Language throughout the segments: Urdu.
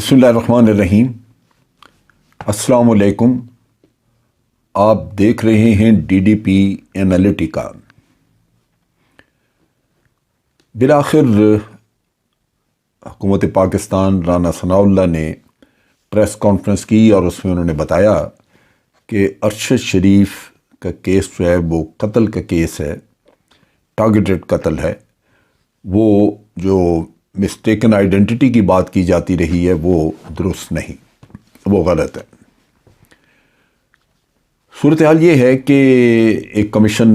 بسم اللہ الرحمن الرحیم۔ السلام علیکم۔ آپ دیکھ رہے ہیں ڈی ڈی پی انالیٹیکا۔ بالآخر حکومت پاکستان رانا ثناء اللہ نے پریس کانفرنس کی اور اس میں انہوں نے بتایا کہ ارشد شریف کا کیس جو ہے وہ قتل کا کیس ہے، ٹارگیٹڈ قتل ہے۔ وہ جو مسٹیکن آئیڈینٹی کی بات کی جاتی رہی ہے وہ درست نہیں، وہ غلط ہے۔ صورتحال یہ ہے کہ ایک کمیشن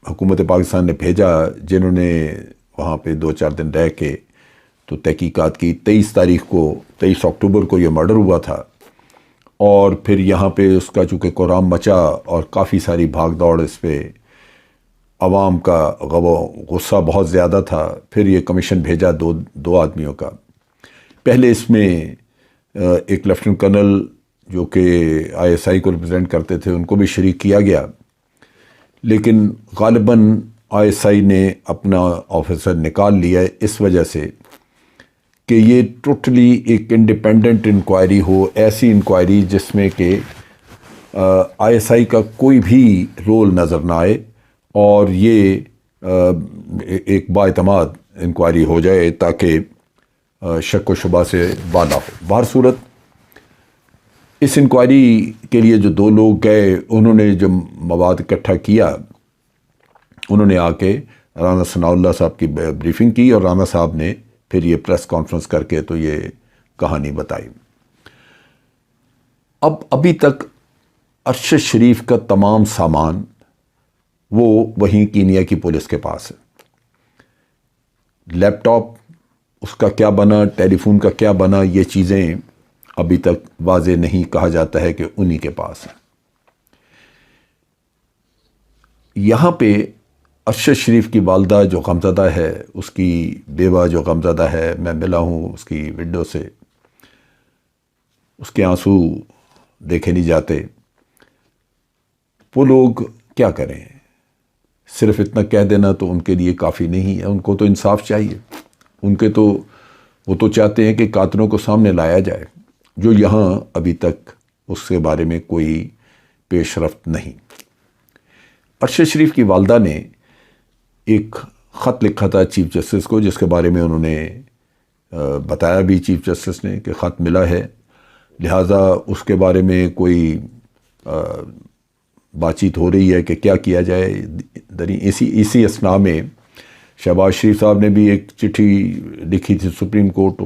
حکومت پاکستان نے بھیجا جنہوں نے وہاں پہ 2-4 دن رہ کے تو تحقیقات کی۔ 23 اکتوبر کو یہ مرڈر ہوا تھا، اور پھر یہاں پہ اس کا چونکہ قرام مچا اور کافی ساری بھاگ دوڑ، اس پہ عوام کا غصہ بہت زیادہ تھا۔ پھر یہ کمیشن بھیجا دو آدمیوں کا۔ پہلے اس میں ایک لیفٹنٹ کرنل جو کہ ISI کو ریپرزینٹ کرتے تھے ان کو بھی شریک کیا گیا، لیکن غالباً ISI نے اپنا آفیسر نکال لیا ہے اس وجہ سے کہ یہ ٹوٹلی ایک انڈیپینڈنٹ انکوائری ہو، ایسی انکوائری جس میں کہ ISI کا کوئی بھی رول نظر نہ آئے اور یہ ایک بااعتماد انکوائری ہو جائے تاکہ شک و شبہ سے بالا ہو۔ بہر صورت اس انکوائری کے لیے جو 2 لوگ گئے، انہوں نے جو مواد اکٹھا کیا، انہوں نے آ کے رانا ثناء اللہ صاحب کی بریفنگ کی اور رانا صاحب نے پھر یہ پریس کانفرنس کر کے تو یہ کہانی بتائی۔ ابھی تک ارشد شریف کا تمام سامان وہ وہیں کینیا کی پولیس کے پاس ہے۔ لیپ ٹاپ اس کا کیا بنا، ٹیلی فون کا کیا بنا، یہ چیزیں ابھی تک واضح نہیں کہا جاتا ہے کہ انہی کے پاس ہے۔ یہاں پہ ارشد شریف کی والدہ جو غمزدہ ہے، اس کی بیوہ جو غمزدہ ہے، میں ملا ہوں اس کی ونڈو سے، اس کے آنسو دیکھے نہیں جاتے۔ وہ لوگ کیا کریں؟ صرف اتنا کہہ دینا تو ان کے لیے کافی نہیں ہے، ان کو تو انصاف چاہیے۔ وہ تو چاہتے ہیں کہ قاتلوں کو سامنے لایا جائے، جو یہاں ابھی تک اس کے بارے میں کوئی پیش رفت نہیں۔ ارشد شریف کی والدہ نے ایک خط لکھا تھا چیف جسٹس کو، جس کے بارے میں انہوں نے بتایا بھی چیف جسٹس نے کہ خط ملا ہے، لہٰذا اس کے بارے میں کوئی بات چیت ہو رہی ہے کہ کیا کیا جائے۔ اسی اثناء میں شہباز شریف صاحب نے بھی ایک چٹھی لکھی تھی سپریم کورٹ،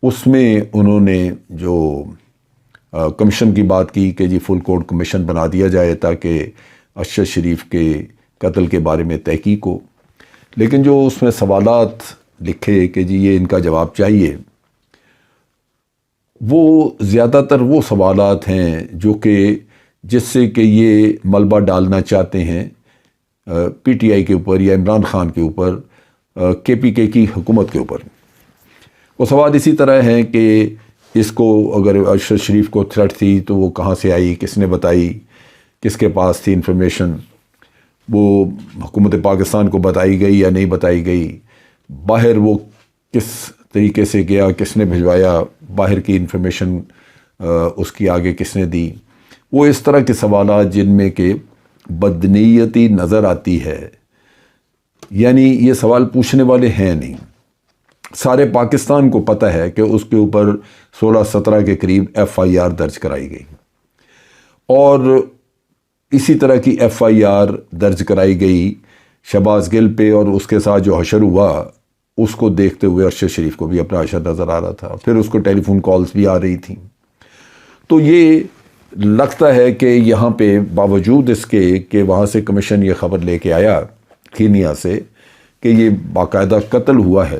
اس میں انہوں نے جو کمیشن کی بات کی کہ جی فل کورٹ کمیشن بنا دیا جائے تاکہ ارشد شریف کے قتل کے بارے میں تحقیق ہو، لیکن جو اس میں سوالات لکھے کہ جی یہ ان کا جواب چاہیے، وہ زیادہ تر وہ سوالات ہیں جو کہ جس سے کہ یہ ملبہ ڈالنا چاہتے ہیں PTI کے اوپر یا عمران خان کے اوپر، KPK کی حکومت کے اوپر۔ وہ سوال اسی طرح ہیں کہ اس کو اگر ارشد شریف کو تھریٹ تھی تو وہ کہاں سے آئی، کس نے بتائی، کس کے پاس تھی انفارمیشن، وہ حکومت پاکستان کو بتائی گئی یا نہیں بتائی گئی، باہر وہ کس طریقے سے گیا، کس نے بھجوایا، باہر کی انفارمیشن اس کی آگے کس نے دی۔ وہ اس طرح کے سوالات جن میں کہ بدنیتی نظر آتی ہے، یعنی یہ سوال پوچھنے والے ہیں نہیں۔ سارے پاکستان کو پتہ ہے کہ اس کے اوپر 16-17 کے قریب FIR درج کرائی گئی، اور اسی طرح کی FIR درج کرائی گئی شہباز گل پہ، اور اس کے ساتھ جو حشر ہوا اس کو دیکھتے ہوئے ارشد شریف کو بھی اپنا حشر نظر آ رہا تھا، پھر اس کو ٹیلی فون کالز بھی آ رہی تھیں۔ تو یہ لگتا ہے کہ یہاں پہ باوجود اس کے کہ وہاں سے کمیشن یہ خبر لے کے آیا کینیا سے کہ یہ باقاعدہ قتل ہوا ہے،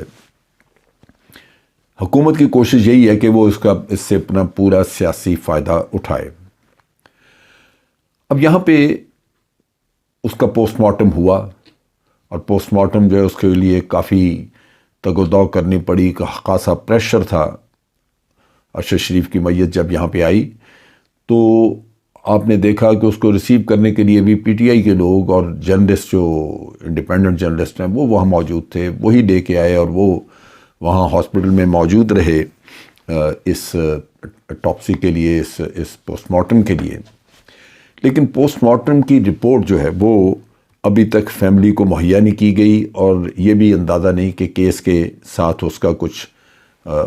حکومت کی کوشش یہی ہے کہ وہ اس سے اپنا پورا سیاسی فائدہ اٹھائے۔ اب یہاں پہ اس کا پوسٹ مارٹم ہوا، اور پوسٹ مارٹم جو ہے اس کے لیے کافی تگ و دو کرنی پڑی، خاصا پریشر تھا۔ ارشد شریف کی میت جب یہاں پہ آئی تو آپ نے دیکھا کہ اس کو ریسیو کرنے کے لیے بھی PTI کے لوگ اور جرنلسٹ جو انڈیپینڈنٹ جرنلسٹ ہیں وہ وہاں موجود تھے، وہی لے کے آئے اور وہ وہاں ہاسپٹل میں موجود رہے، اس اٹاپسی کے لیے، اس پوسٹ مارٹم کے لیے، لیکن پوسٹ مارٹم کی رپورٹ جو ہے وہ ابھی تک فیملی کو مہیا نہیں کی گئی، اور یہ بھی اندازہ نہیں کہ کیس کے ساتھ اس کا کچھ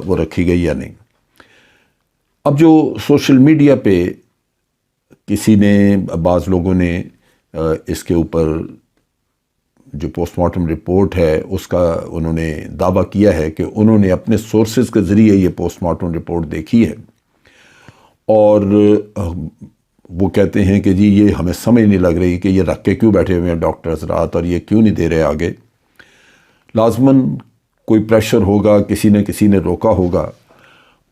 وہ رکھی گئی یا نہیں۔ اب جو سوشل میڈیا پہ کسی نے، بعض لوگوں نے اس کے اوپر جو پوسٹ مارٹم رپورٹ ہے اس کا انہوں نے دعویٰ کیا ہے کہ انہوں نے اپنے سورسز کے ذریعے یہ پوسٹ مارٹم رپورٹ دیکھی ہے، اور وہ کہتے ہیں کہ جی یہ ہمیں سمجھ نہیں لگ رہی کہ یہ رکھ کے کیوں بیٹھے ہوئے ہیں ڈاکٹر حضرات، اور یہ کیوں نہیں دے رہے آگے۔ لازماً کوئی پریشر ہوگا، کسی نے روکا ہوگا،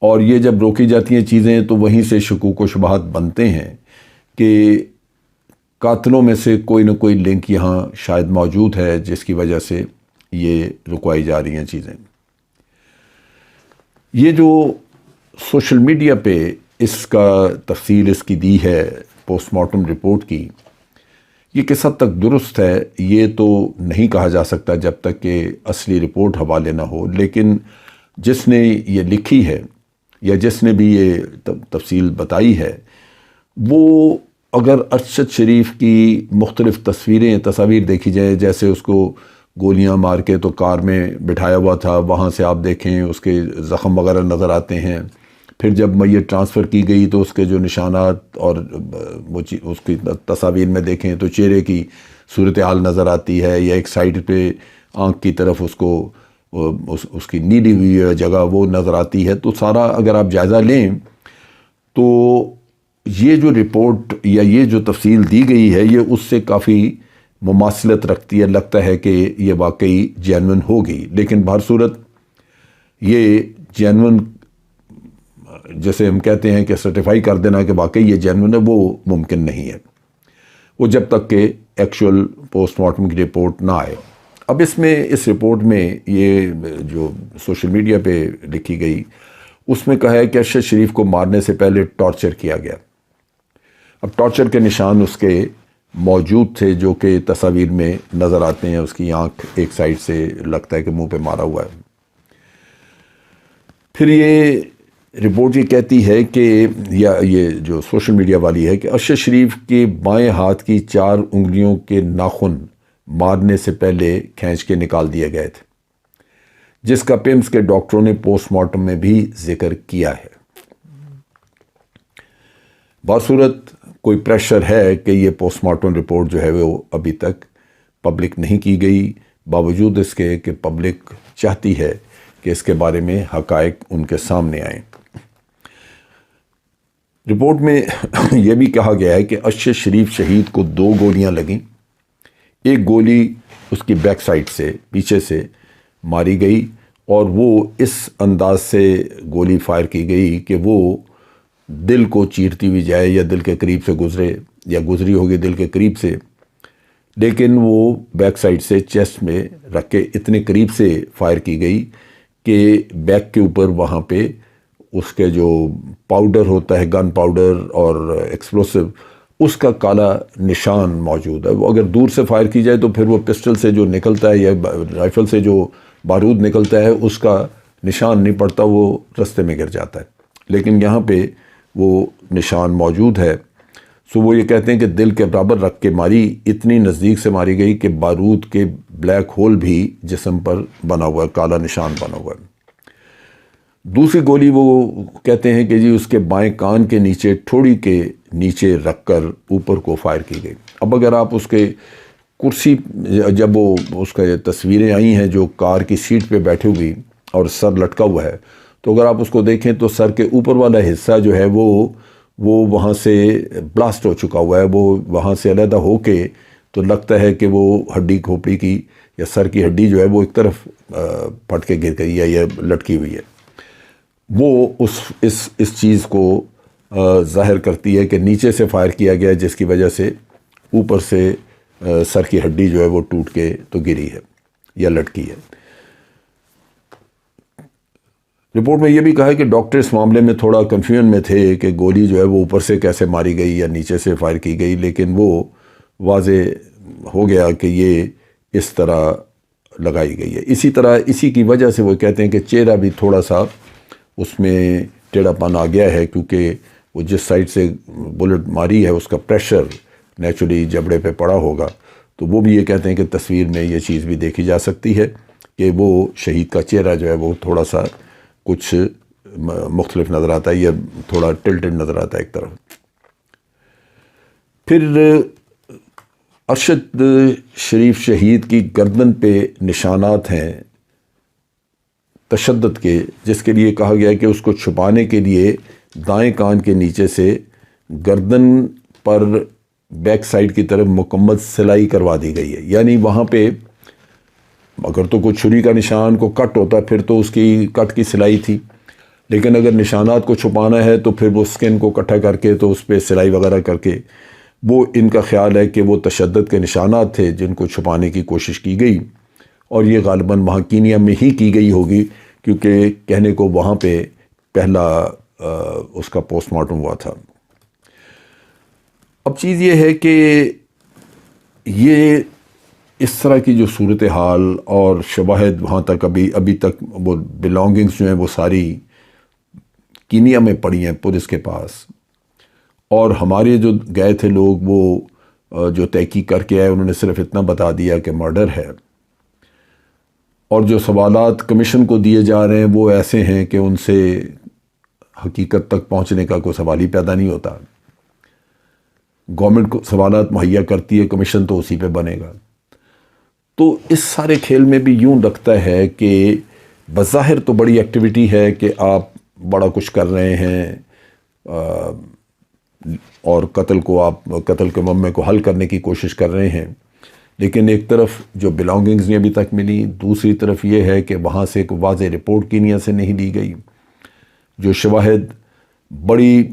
اور یہ جب روکی جاتی ہیں چیزیں تو وہیں سے شکوک و شبہات بنتے ہیں کہ قاتلوں میں سے کوئی نہ کوئی لنک یہاں شاید موجود ہے، جس کی وجہ سے یہ رکوائی جا رہی ہیں چیزیں۔ یہ جو سوشل میڈیا پہ اس کا تفصیل اس کی دی ہے پوسٹ مارٹم رپورٹ کی، یہ کس حد تک درست ہے یہ تو نہیں کہا جا سکتا جب تک کہ اصلی رپورٹ حوالے نہ ہو، لیکن جس نے یہ لکھی ہے یا جس نے بھی یہ تفصیل بتائی ہے، وہ اگر ارشد شریف کی مختلف تصاویر دیکھی جائے، جیسے اس کو گولیاں مار کے تو کار میں بٹھایا ہوا تھا، وہاں سے آپ دیکھیں اس کے زخم وغیرہ نظر آتے ہیں، پھر جب میت ٹرانسفر کی گئی تو اس کے جو نشانات اور وہ اس کی تصاویر میں دیکھیں تو چہرے کی صورتحال نظر آتی ہے، یا ایک سائڈ پہ آنکھ کی طرف اس کو اس کی نیلی ہوئی جگہ وہ نظر آتی ہے۔ تو سارا اگر آپ جائزہ لیں تو یہ جو رپورٹ یا یہ جو تفصیل دی گئی ہے یہ اس سے کافی مماثلت رکھتی ہے، لگتا ہے کہ یہ واقعی جینون ہوگی، لیکن بہر صورت یہ جینون جیسے ہم کہتے ہیں کہ سرٹیفائی کر دینا کہ واقعی یہ جینون ہے، وہ ممکن نہیں ہے، وہ جب تک کہ ایکچول پوسٹ مارٹم کی رپورٹ نہ آئے۔ اب اس رپورٹ میں یہ جو سوشل میڈیا پہ لکھی گئی اس میں کہا ہے کہ ارشد شریف کو مارنے سے پہلے ٹارچر کیا گیا۔ اب ٹارچر کے نشان اس کے موجود تھے جو کہ تصاویر میں نظر آتے ہیں، اس کی آنکھ ایک سائڈ سے لگتا ہے کہ منہ پہ مارا ہوا ہے۔ پھر یہ رپورٹ یہ کہتی ہے کہ یا یہ جو سوشل میڈیا والی ہے کہ ارشد شریف کے بائیں ہاتھ کی 4 انگلیوں کے ناخن مارنے سے پہلے کھینچ کے نکال دیے گئے تھے، جس کا پیمز کے ڈاکٹروں نے پوسٹ مارٹم میں بھی ذکر کیا ہے۔ باصورت کوئی پریشر ہے کہ یہ پوسٹ مارٹم رپورٹ جو ہے وہ ابھی تک پبلک نہیں کی گئی، باوجود اس کے کہ پبلک چاہتی ہے کہ اس کے بارے میں حقائق ان کے سامنے آئیں۔ رپورٹ میں یہ بھی کہا گیا ہے کہ ارشد شریف شہید کو 2 گولیاں لگیں، ایک گولی اس کی بیک سائڈ سے پیچھے سے ماری گئی، اور وہ اس انداز سے گولی فائر کی گئی کہ وہ دل کو چیرتی ہوئی جائے یا دل کے قریب سے گزرے یا گزری ہوگی دل کے قریب سے، لیکن وہ بیک سائڈ سے چیسٹ میں رکھ کے اتنے قریب سے فائر کی گئی کہ بیک کے اوپر وہاں پہ اس کے جو پاؤڈر ہوتا ہے، گن پاؤڈر اور ایکسپلوسو، اس کا کالا نشان موجود ہے۔ وہ اگر دور سے فائر کی جائے تو پھر وہ پسٹل سے جو نکلتا ہے یا رائفل سے جو بارود نکلتا ہے اس کا نشان نہیں پڑتا، وہ رستے میں گر جاتا ہے، لیکن یہاں پہ وہ نشان موجود ہے۔ سو وہ یہ کہتے ہیں کہ دل کے برابر رکھ کے ماری، اتنی نزدیک سے ماری گئی کہ بارود کے بلیک ہول بھی جسم پر بنا ہوا ہے، کالا نشان بنا ہوا ہے۔ دوسری گولی وہ کہتے ہیں کہ جی اس کے بائیں کان کے نیچے ٹھوڑی کے نیچے رکھ کر اوپر کو فائر کی گئی۔ اب اگر آپ اس کے کرسی، جب وہ اس کا تصویریں آئی ہیں جو کار کی سیٹ پہ بیٹھے ہوئی اور سر لٹکا ہوا ہے، تو اگر آپ اس کو دیکھیں تو سر کے اوپر والا حصہ جو ہے وہ وہاں سے بلاسٹ ہو چکا ہوا ہے، وہ وہاں سے علیحدہ ہو کے تو لگتا ہے کہ وہ ہڈی کھوپڑی کی یا سر کی ہڈی جو ہے وہ ایک طرف پھٹ کے گر گئی ہے یا لٹکی ہوئی ہے۔ وہ اس چیز کو ظاہر کرتی ہے کہ نیچے سے فائر کیا گیا، جس کی وجہ سے اوپر سے سر کی ہڈی جو ہے وہ ٹوٹ کے تو گری ہے یا لٹکی ہے۔ رپورٹ میں یہ بھی کہا ہے کہ ڈاکٹر اس معاملے میں تھوڑا کنفیوژن میں تھے کہ گولی جو ہے وہ اوپر سے کیسے ماری گئی یا نیچے سے فائر کی گئی، لیکن وہ واضح ہو گیا کہ یہ اس طرح لگائی گئی ہے۔ اسی طرح اسی کی وجہ سے وہ کہتے ہیں کہ چہرہ بھی تھوڑا سا اس میں ٹیڑھا پن آ گیا ہے، کیونکہ وہ جس سائڈ سے بلٹ ماری ہے اس کا پریشر نیچرلی جبڑے پہ پڑا ہوگا. تو وہ بھی یہ کہتے ہیں کہ تصویر میں یہ چیز بھی دیکھی جا سکتی ہے کہ وہ شہید کا چہرہ جو ہے وہ تھوڑا سا کچھ مختلف نظر آتا ہے، یا تھوڑا ٹلٹڈ نظر آتا ہے ایک طرف. پھر ارشد شریف شہید کی گردن پہ نشانات ہیں تشدد کے، جس کے لیے کہا گیا کہ اس کو چھپانے کے لیے دائیں کان کے نیچے سے گردن پر بیک سائڈ کی طرف مکمل سلائی کروا دی گئی ہے. یعنی وہاں پہ اگر تو کوئی چھری کا نشان کو کٹ ہوتا پھر تو اس کی کٹ کی سلائی تھی، لیکن اگر نشانات کو چھپانا ہے تو پھر وہ سکن کو کٹھا کر کے تو اس پہ سلائی وغیرہ کر کے، وہ ان کا خیال ہے کہ وہ تشدد کے نشانات تھے جن کو چھپانے کی کوشش کی گئی، اور یہ غالباً وہاں کینیا میں ہی کی گئی ہوگی، کیونکہ کہنے کو وہاں پہ پہلا اس کا پوسٹ مارٹم ہوا تھا. اب چیز یہ ہے کہ یہ اس طرح کی جو صورتحال اور شواہد وہاں تک ابھی تک وہ بلانگنگز جو ہیں وہ ساری کینیا میں پڑی ہیں پولیس کے پاس، اور ہمارے جو گئے تھے لوگ وہ جو تحقیق کر کے آئے انہوں نے صرف اتنا بتا دیا کہ مرڈر ہے، اور جو سوالات کمیشن کو دیے جا رہے ہیں وہ ایسے ہیں کہ ان سے حقیقت تک پہنچنے کا کوئی سوال ہی پیدا نہیں ہوتا. گورنمنٹ کو سوالات مہیا کرتی ہے، کمیشن تو اسی پہ بنے گا. تو اس سارے کھیل میں بھی یوں لگتا ہے کہ بظاہر تو بڑی ایکٹیویٹی ہے کہ آپ بڑا کچھ کر رہے ہیں، اور قتل کے معاملے کو حل کرنے کی کوشش کر رہے ہیں، لیکن ایک طرف جو بلانگنگز نہیں ابھی تک ملی، دوسری طرف یہ ہے کہ وہاں سے ایک واضح رپورٹ کینیا سے نہیں لی گئی. جو شواہد بڑی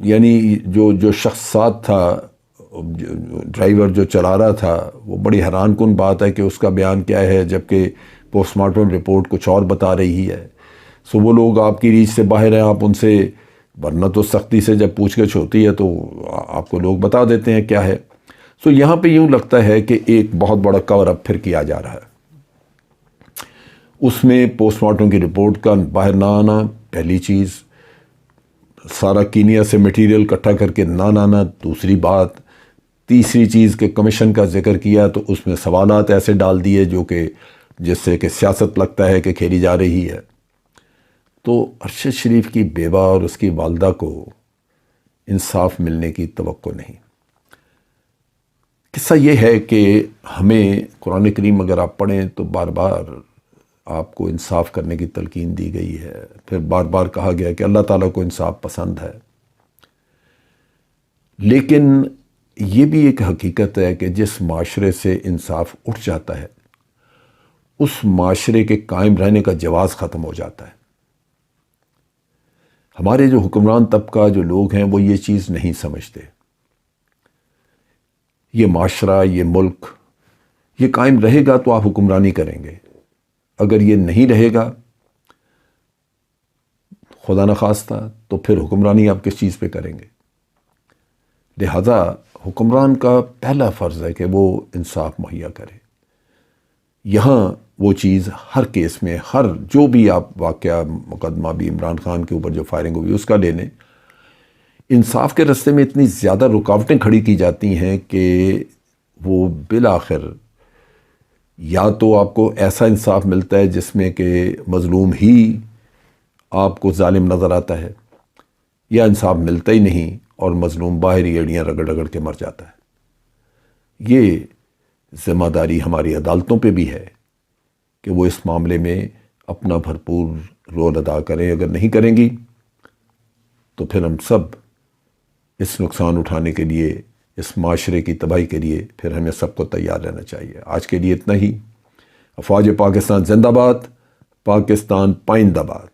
یعنی جو شخص ساتھ تھا، ڈرائیور جو چلا رہا تھا، وہ بڑی حیران کن بات ہے کہ اس کا بیان کیا ہے جبکہ پوسٹ مارٹم رپورٹ کچھ اور بتا رہی ہے. سو وہ لوگ آپ کی ریچ سے باہر ہیں، آپ ان سے، ورنہ تو سختی سے جب پوچھ گچھ ہوتی ہے تو آپ کو لوگ بتا دیتے ہیں کیا ہے. سو یہاں پہ یوں لگتا ہے کہ ایک بہت بڑا کور اپ پھر کیا جا رہا ہے. اس میں پوسٹ مارٹم کی رپورٹ کا باہر نہ آنا پہلی چیز، سارا کینیا سے میٹیریل اکٹھا کر کے نہ آنا دوسری بات، تیسری چیز کہ کمیشن کا ذکر کیا تو اس میں سوالات ایسے ڈال دیے جو کہ جس سے کہ سیاست لگتا ہے کہ کھیلی جا رہی ہے. تو ارشد شریف کی بیوہ اور اس کی والدہ کو انصاف ملنے کی توقع نہیں. قصہ یہ ہے کہ ہمیں قرآن کریم اگر آپ پڑھیں تو بار بار آپ کو انصاف کرنے کی تلقین دی گئی ہے، پھر بار بار کہا گیا کہ اللہ تعالیٰ کو انصاف پسند ہے. لیکن یہ بھی ایک حقیقت ہے کہ جس معاشرے سے انصاف اٹھ جاتا ہے اس معاشرے کے قائم رہنے کا جواز ختم ہو جاتا ہے. ہمارے جو حکمران طبقہ جو لوگ ہیں وہ یہ چیز نہیں سمجھتے. یہ معاشرہ، یہ ملک، یہ قائم رہے گا تو آپ حکمرانی کریں گے، اگر یہ نہیں رہے گا خدا نخواستہ تو پھر حکمرانی آپ کس چیز پہ کریں گے. لہذا حکمران کا پہلا فرض ہے کہ وہ انصاف مہیا کرے. یہاں وہ چیز ہر کیس میں، ہر جو بھی آپ واقعہ مقدمہ بھی عمران خان کے اوپر جو فائرنگ ہوئی اس کا لے لیں، انصاف کے راستے میں اتنی زیادہ رکاوٹیں کھڑی کی جاتی ہیں کہ وہ بالآخر یا تو آپ کو ایسا انصاف ملتا ہے جس میں کہ مظلوم ہی آپ کو ظالم نظر آتا ہے، یا انصاف ملتا ہی نہیں اور مظلوم باہر ہی ایڑیاں رگڑ رگڑ کے مر جاتا ہے. یہ ذمہ داری ہماری عدالتوں پہ بھی ہے کہ وہ اس معاملے میں اپنا بھرپور رول ادا کریں. اگر نہیں کریں گی تو پھر ہم سب اس نقصان اٹھانے کے لیے، اس معاشرے کی تباہی کے لیے پھر ہمیں سب کو تیار رہنا چاہیے. آج کے لیے اتنا ہی. افواج پاکستان زندہ باد، پاکستان پائندہ باد.